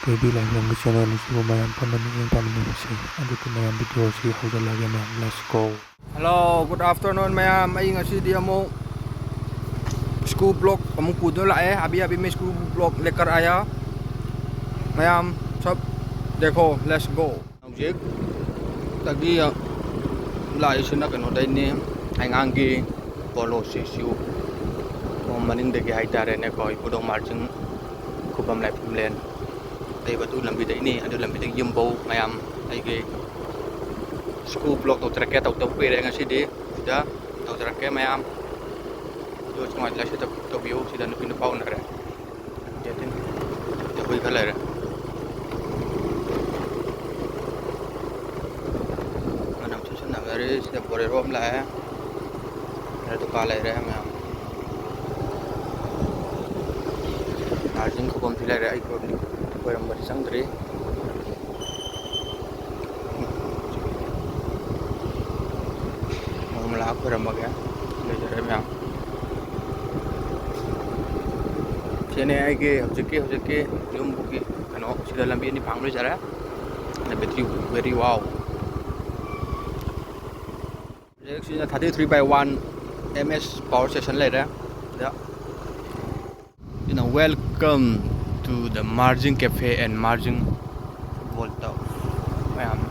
ꯀꯦꯕꯤ ꯂꯥꯏꯅꯤꯡꯒꯤ ꯆꯦꯅꯦꯜ ꯑꯁꯤꯕꯨ ꯃꯌꯥꯝ ꯄꯨꯟꯅ ꯃꯤꯠꯌꯦꯡ ꯇꯥꯃꯤꯟꯅꯔꯁꯤ ꯑꯗꯨꯗꯤ ꯃꯌꯥꯝ ꯚꯤꯗꯤꯑꯣ ꯑꯁꯤ ꯍꯧꯖꯤꯜꯂꯒꯦ ꯃꯌꯥꯝ let's GO. Hello good afternoon ꯃꯌꯥꯝ ꯑꯩ ꯉꯁꯤꯗꯤ ꯑꯃꯨꯛ स्कूल ब्लॉक अमुक कूदने लाए अभी अभी मैं स्कूल ब्लॉक लेकर आया मैम सब देखो लेट्स गो हौजिक तगी लाइसना कनो दैनी आंगांगी पोलो सिसु मनिंग दे हाई तारे ने को इपुदो मार्जिंग खुबम लाइफम लेन दे बतु लंबी दैनी अदु लंबी दे यमबो मैम आइगे स्कूल ब्लॉक तो ट्रैक तो तो पेरे ngasi di sudah तो ट्रैक मैम जो चुमा लासे तो बियो सिदा नुपि नुपा उनरे जेतिन ते होई खले रे मनम सुसन नगरे से बोरे रोम ला है रे तो काले रे मैम मार्जिन को बम फिले रे आई को कोरम बरी संगरे मोमला कोरम गया ले रे मैम चेने आगे हजके यूम बुकी कनो सिदा लंबी नि भांग जरा ने बैटरी वेरी वाव एक्सिना 33/1 ms power station ले रहा you know welcome to the margin cafe and margin football top मैम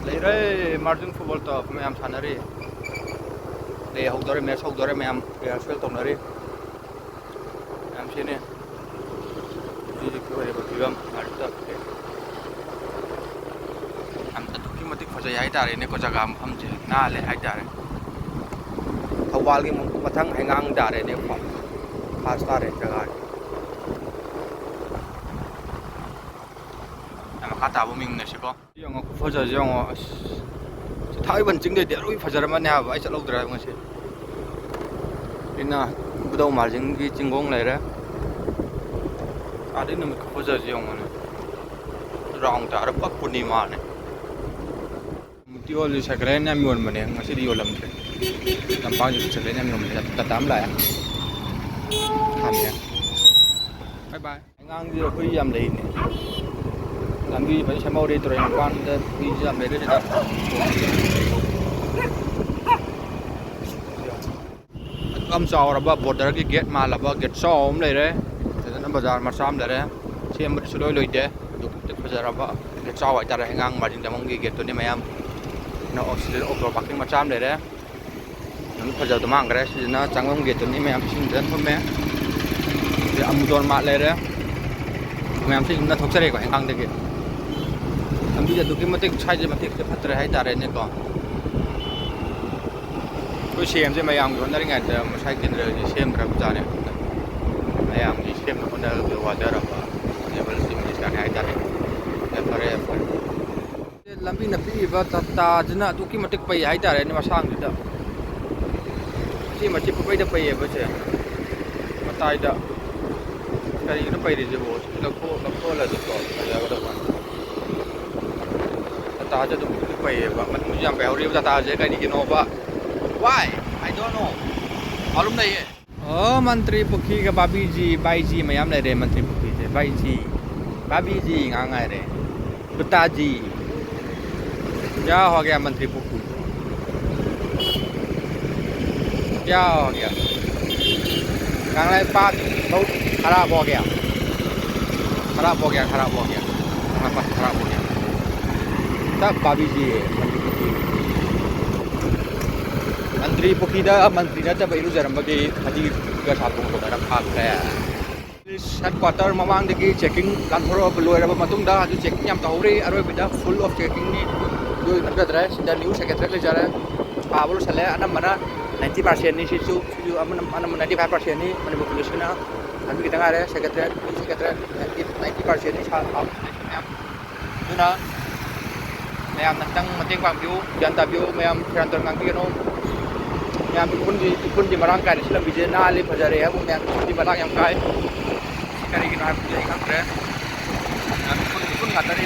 ले रहे margin football top मैम सानरे ले हौदरे मैच हौदरे मैम रिहर्सल तौनरे sini jadi kau berkirim ada am tu kimatik fajai hai tare ne ko jaga am hamje na le hai tare thawal gi mathang hangang tare ne ko fast tare jaga am kha ta bu ming ne sibo yong ko faja yong thai ban jing de de roi fajar ma ne ha ai chalo dra ngase ina budau marjing gi jingong lai ra आदि नम खोजा जियोंने round तार पक पूर्णिमा ने मुतिओल सकलेन याम योन मने ngasi di yolam tre tampang ju Saqlain याम योन मने tatam la ya tham ya bye bye ngang ji khoi yam lei ne lambi bai samau de troy pan de pi jam le de da am chaw ra ba border ki gate ma la ba gate som le re बाजार मसाम दरे same सुलोय लोइदे दुक बाजार अब के चाव आइ तारे हेंगांग margin दमंगी gate तो नि मयाम न ऑक्सीजन ओक्रो पार्किंग मचाम दरे नम फजा तो मांगरे सिना चांगम गेट तो नि मयाम सिंग दन फमे जे अमुदोन मा लेरे मयाम सिंग न थोकसरे को हेंगांग दगे अम्बी जे दुकि मतिक साइज मतिक से फतरे हाइ तारे ने को कोई सेम जे मयाम को नरिंग आइ मसाइ केंद्र जे सेम रब जाने ayam di stem no na lo water apa ya bal sim ni kan hai tare ya pare lambi na pi ba ta jna tu ki matik pai hai tare ni masang da si ma chi pai da pai ba che matai da kai no pai ri je bo la ko la ko ya ga da ba ta ja tu ki pai ba man mu jam ba ri ba ta je kai ni ki no ba why I don't know मालूम नहीं है ओ मंत्री पुखी का बाबी जी ma'am ले रहे मंत्री पुखी से बाबी जी गांगा रे पिताजी क्या हो गया मंत्री पुखी क्या हो गया गांगा पास बहुत खराब हो गया गांगा पास खराब हो गया तब बाबी जी मंत्री पुखी दा मंत्री ना तब इलू जरम बगे हजी का साथों को दरा भाग गया हेड क्वार्टर ममांग दगी चेकिंग लानथरो लोयरबा मतुंग दा हजु चेकिंग याम तौरे अरोय बिदा फुल ऑफ चेकिंग नि दो नगदरा सिदा न्यू सेक्रेटरी ले जारे पावल सले अनमना 90% नि सिसु अनम 95% नि मने पॉपुलेशन हजु कितंगा रे सेक्रेटरी 90% नि सा दुना मैम नंतंग मतेंग पांबिउ जानता बिउ ma'am frontier ngang ki no yang ikun di marang kai silam bijena ali fajare ya mun yang di balang yang kai kari gina aku jadi kan kre ikun ngatari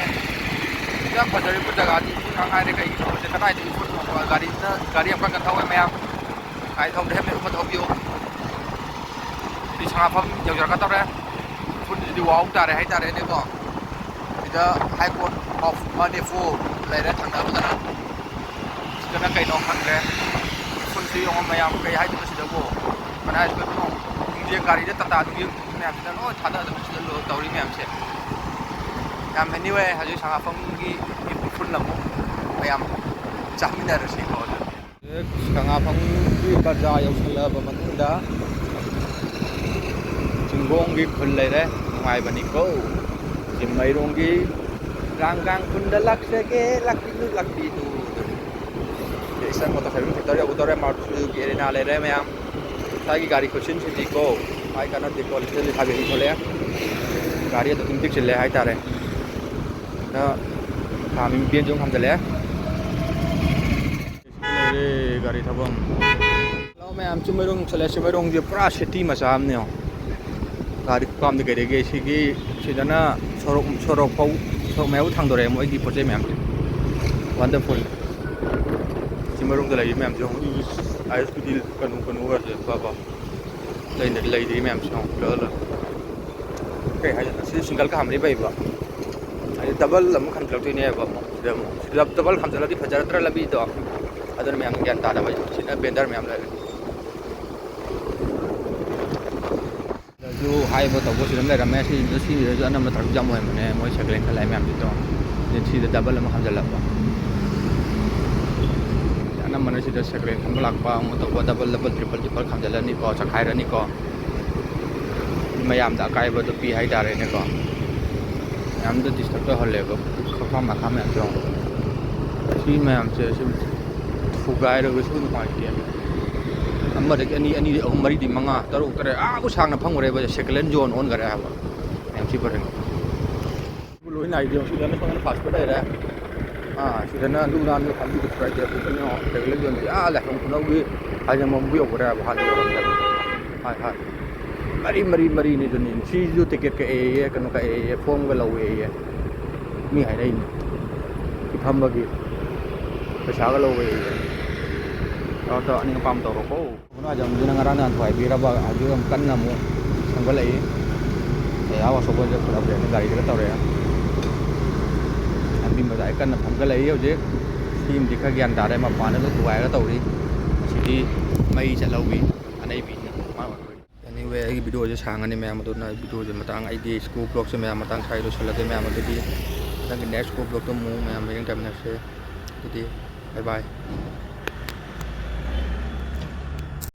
ya fajare pun jaga di kang ai kai ikun se kata itu ikun gari yang kan tahu ya kai thong deh me umat obio di sangapam jauh-jauh kata re ꯎꯐꯨꯟꯁꯤꯗꯤ ꯋꯥꯎ ꯇꯥꯔꯦ ꯍꯥꯏꯇꯥꯔꯦꯅꯦꯀꯣ ꯁꯤꯗ high court of Manipur ꯂꯩꯔꯦ ꯊꯪꯅꯕꯗꯅ ꯁꯤꯗꯅ ꯀꯩꯅꯣ ꯈꯪꯗ꯭ꯔꯦ ꯎꯐꯨꯟꯁꯤ ꯌꯦꯡꯉꯣ ꯃꯌꯥꯝ ꯀꯩ ꯍꯥꯏꯗꯣꯏꯅꯣ ꯁꯤꯗꯕꯨ ꯀꯅꯥ ꯍꯥꯏꯁꯤꯕꯣ ꯅꯨꯡꯖꯦ ꯒꯥꯔꯤꯗ ꯇꯥꯇꯥꯗꯨꯒꯤ ꯃꯌꯥꯝꯁꯤꯗ ꯂꯣꯏ ꯊꯥꯗꯗꯅ ꯁꯤꯗ ꯇꯧꯔꯤ ꯃꯌꯥꯝꯁꯦ ꯌꯥꯝ ꯑꯦꯅꯤꯋꯦ ꯍꯧꯖꯤꯛ ꯁꯉꯥꯏꯄꯨꯡꯒꯤ ꯎꯐꯨꯟ ꯑꯃꯨꯛ ꯃꯌꯥꯝ ꯆꯥꯃꯤꯟꯅꯔꯁꯤꯀꯣ ꯁꯉꯥꯏꯄꯨꯡꯒꯤ ꯕꯖꯥꯔ ꯌꯧꯁꯜꯂꯛꯑꯕ ꯃꯇꯨꯡꯗ ꯆꯤꯡꯒꯣꯡꯒꯤ ꯈꯨꯜ ꯂꯩꯔꯦ ꯅꯨꯡꯉꯥꯏꯕꯅꯤꯀꯣ ꯆꯤꯡꯃꯩꯔꯣꯡꯒꯤ ꯔꯥꯡꯒꯥꯡ ꯈꯨꯟꯗ ꯂꯥꯛꯆꯒꯦ ꯂꯥꯛꯄꯤꯅꯨ ꯂꯥꯛꯄꯤꯅꯨ ꯏꯁꯇꯔꯟ ꯃꯣꯇꯣꯔ ꯁꯥꯔꯚꯤꯁ ꯁꯦꯟꯇꯔ ꯌꯧꯒꯗꯧꯔꯦ ꯃꯥꯔꯁꯨꯒꯤ ꯑꯦꯔꯦꯅꯥ ꯂꯩꯔꯦ ꯃꯌꯥꯝ ꯏꯁꯥꯒꯤ ꯒꯥꯔꯤ ꯈꯨꯠꯆꯤꯟꯁꯤꯗꯤꯀꯣ ꯍꯥꯏ ꯀꯥꯟꯅꯗꯦꯀꯣ ꯂꯤꯇꯜ ꯂꯩꯁꯥꯕꯤ ꯊꯣꯛꯂꯛꯑꯦ ꯒꯥꯔꯤ ꯑꯗꯨꯛꯀꯤ ꯃꯇꯤꯛ ꯆꯤꯜꯂꯦ ꯍꯥꯏꯇꯥꯔꯦ ꯅ ꯈꯥꯃꯤ ꯕꯦꯟꯁꯨ ꯑꯃꯨꯛ ꯈꯥꯝꯖꯜꯂꯛꯑꯦ ꯂꯩꯔꯦ ꯒꯥꯔꯤ ꯊꯧꯐꯝ ꯂꯥꯛꯑꯣ ꯃꯌꯥꯝ ꯆꯤꯡꯃꯩꯔꯣꯡ ꯆꯠꯂꯦ ꯆꯤꯡꯃꯩꯔꯣꯡꯁꯦ ꯄꯨꯔꯥ ꯁꯤꯇꯤ ꯃꯆꯥ ꯑꯃꯅꯦ ꯒꯥꯔꯤ ꯈꯨꯄꯥꯝꯗꯤ ꯀꯩꯗꯒꯤ ꯁꯤꯗꯅ ꯁꯣꯔꯣꯛ ꯃꯌꯥꯝ ꯊꯥꯡꯗꯣꯔꯛꯑꯦ ꯃꯣꯏꯒꯤ ꯄꯣꯠ ꯆꯩ ꯃꯌꯥꯝꯁꯦ ꯋꯥꯟꯗꯔꯐꯨꯜ ꯆꯤꯡꯃꯩꯔꯣꯡꯗ ꯂꯩꯔꯤ ꯃꯌꯥꯝꯁꯦ ꯑꯥꯏꯁꯀꯨꯗꯤ ꯀꯩꯅꯣꯒꯁꯦ ꯕꯕꯥ ꯂꯩꯔꯤ ꯃꯌꯥꯝꯁꯦ ꯀꯩ ꯍꯥꯏꯗꯣꯏꯅꯣ ꯁꯤ ꯁꯤꯡꯒꯜ ꯈꯥꯝꯕꯗꯤ ꯐꯩꯕ ꯍꯥꯏꯗꯤ ꯗꯕꯜ ꯑꯃꯨꯛ ꯈꯥꯝꯖꯤꯜꯂꯛꯇꯣꯏꯅꯦꯕ ꯁꯤꯗ ꯗꯕꯜ ꯈꯥꯝꯖꯤꯜꯂꯗꯤ ꯐꯖꯔꯗ꯭ꯔꯥ ꯂꯝꯕꯤꯗꯣ ꯑꯗꯨꯅ ꯃꯌꯥꯝ ꯒ꯭ꯌꯥꯟ ꯇꯥꯗꯕ ꯁꯤꯅ ꯕꯦꯟꯗꯔ ꯃꯌꯥꯝ ꯂꯩꯔꯦ ꯁꯤꯗꯁꯨ ꯍꯥꯏꯕ ꯇꯧꯕ ꯁꯤꯗ ꯂꯩꯔꯝꯃꯦ ꯁꯤꯗꯁꯨ ꯑꯅꯝꯕ ꯇ꯭ꯔꯥꯐꯤꯛ ꯖꯥꯝ ꯑꯣꯏꯔꯝꯕꯅꯦ ꯃꯣꯏ ꯁꯥꯏꯀꯜ ꯈꯜꯂꯛꯑꯦ ꯃꯌꯥꯝꯁꯤꯗꯣ ꯁꯤꯗ ꯗꯕꯜ ꯑꯃ ꯈꯥꯝꯖꯤꯜꯂꯛꯄ ꯑꯅꯝꯕꯅ ꯁꯤꯗ ꯁꯥꯏꯀꯜ ꯈꯟꯕ ꯂꯥꯛꯄ ꯑꯃ ꯇꯧꯕ ꯗꯕꯜ ꯇ꯭ꯔꯤꯄꯜ ꯈꯥꯝꯖꯤꯜꯂꯅꯤꯀꯣ ꯆꯈꯥꯏꯔꯅꯤꯀꯣ ꯃꯌꯥꯝꯗ ꯑꯀꯥꯏꯕꯗꯣ ꯄꯤ ꯍꯥꯏꯇꯥꯔꯦꯅꯦꯀꯣ ꯃꯌꯥꯝꯗ ꯗꯤꯁꯇꯔꯕ ꯇꯧꯍꯜꯂꯦꯕ ꯈꯥꯝ ꯃꯈꯥ ꯃꯌꯥꯝꯁꯦ ꯁꯤ ꯃꯌꯥꯝꯁꯦ ꯁꯨꯝ ꯊꯨꯒꯥꯏꯔꯒꯁꯨ ꯅꯨꯡꯉꯥꯏꯇꯦ ꯑꯃꯗꯒꯤ ꯑꯅꯤ ꯑꯍꯨꯝ ꯃꯔꯤꯗꯤ ꯃꯉꯥ ꯇꯔꯨꯛ ꯇꯔꯦꯠ ꯑꯥꯕꯨ ꯁꯥꯡꯅ ꯐꯪꯈ꯭ꯔꯦꯕ ꯁꯦꯀꯦꯟ ꯍꯦꯟ ꯖꯣꯟ ꯑꯣꯟꯈꯔꯦ ꯍꯥꯏꯕ ꯃꯌꯥꯝ ꯁꯤ ꯄꯔꯦꯡ ꯂꯣꯏ ꯅꯥꯏꯗꯦ ꯁꯤꯗꯅ ꯁꯣꯝꯗ ꯐꯥꯁ ꯐꯨꯗ ꯂꯩꯔꯦ ꯁꯤꯗꯅ ꯂꯨ ꯅꯥꯟꯕ ꯈꯥꯝꯕꯤꯗ ꯐ꯭ꯔꯥꯏꯗꯦ ꯁꯦꯀꯦꯟ ꯍꯦꯟ ꯖꯣꯟꯁꯦ ꯂꯥꯏꯐꯝ ꯈꯨꯅꯧꯒꯤ ꯍꯥꯏꯖꯟꯐꯝꯕꯨ ꯌꯧꯈ꯭ꯔꯦ ꯍꯥꯏꯕ ꯍꯥꯟꯅ ꯍꯥꯏ ꯃꯔꯤꯅꯤ ꯑꯗꯨꯅꯤ ꯁꯤꯁꯨ ꯇꯤꯀꯦꯠ ꯀꯛꯑꯦꯌꯦ ꯀꯩꯅꯣ ꯀꯛꯑꯦꯌꯦ ꯐꯣꯝꯒ ꯂꯧꯋꯦꯌꯦ ꯃꯤ ꯍꯥꯏꯔꯛꯏꯅꯤ ꯁꯤ ꯐꯝꯕꯒꯤ ꯄꯩꯁꯥꯒ ꯂꯧꯋꯦꯌꯦ ꯑꯅꯤꯡ ꯑꯄꯥꯝ ꯇꯧꯔꯣꯀꯣ ꯍꯥꯏꯖꯟꯁꯤꯅ ꯉꯔꯥꯡ ꯅꯍꯥꯟ ꯊꯨꯒꯥꯏꯕꯤꯔꯕ ꯍꯧꯖꯤꯛ ꯑꯃꯨꯛ ꯀꯟꯅ ꯑꯃꯨꯛ ꯁꯦꯝꯒꯠꯂꯛꯏ ꯋꯥꯁꯣꯞꯁꯦ ꯄꯨꯂꯞ ꯒꯥꯔꯤꯗꯒ ꯇꯧꯔꯛꯑꯦ ꯂꯝꯕꯤ ꯃꯇꯥꯏ ꯀꯟꯅ ꯐꯝꯒꯠꯂꯛꯏ ꯍꯧꯖꯤꯛ ꯁꯤꯃꯗꯤ ꯈꯔ ꯒ꯭ꯌꯥꯟ ꯇꯥꯔꯦ ꯃꯄꯥꯟꯗ ꯊꯨꯒꯥꯏꯔꯒ ꯇꯧꯔꯤ ꯁꯤꯗꯤ ꯃꯩ ꯆꯠꯍꯧꯕꯤ ꯑꯅꯩꯕꯤꯅꯤ ꯑꯦꯅꯤꯋꯦ ꯑꯩꯒꯤ ꯚꯤꯗꯤꯑꯣꯁꯦ ꯁꯥꯡꯉꯅꯤ ꯃꯌꯥꯝ ꯑꯗꯨꯅ ꯚꯤꯗꯤꯑꯣꯁꯦ ꯃꯇꯥꯡ ꯑꯩꯗꯤ ꯁ꯭ꯀꯨꯜ ꯕ꯭ꯂꯣꯛꯁꯦ ꯃꯌꯥꯝ ꯃꯇꯥꯡ ꯁ꯭ꯋꯥꯏ ꯂꯣꯏꯁꯤꯜꯂꯒꯦ ꯃꯌꯥꯝ ꯑꯗꯨꯗꯤ ꯅꯪꯒꯤ ꯅꯦꯛꯁ ꯁ꯭ꯀꯨꯜ ꯕ꯭ꯂꯣꯛꯇꯣ ꯑꯃꯨꯛ ꯃꯌꯥꯝ ꯃꯌꯦꯡ ꯇꯝꯅꯔꯁꯦ ꯑꯗꯨꯗꯤ ꯕꯥꯏ ꯕꯥꯏ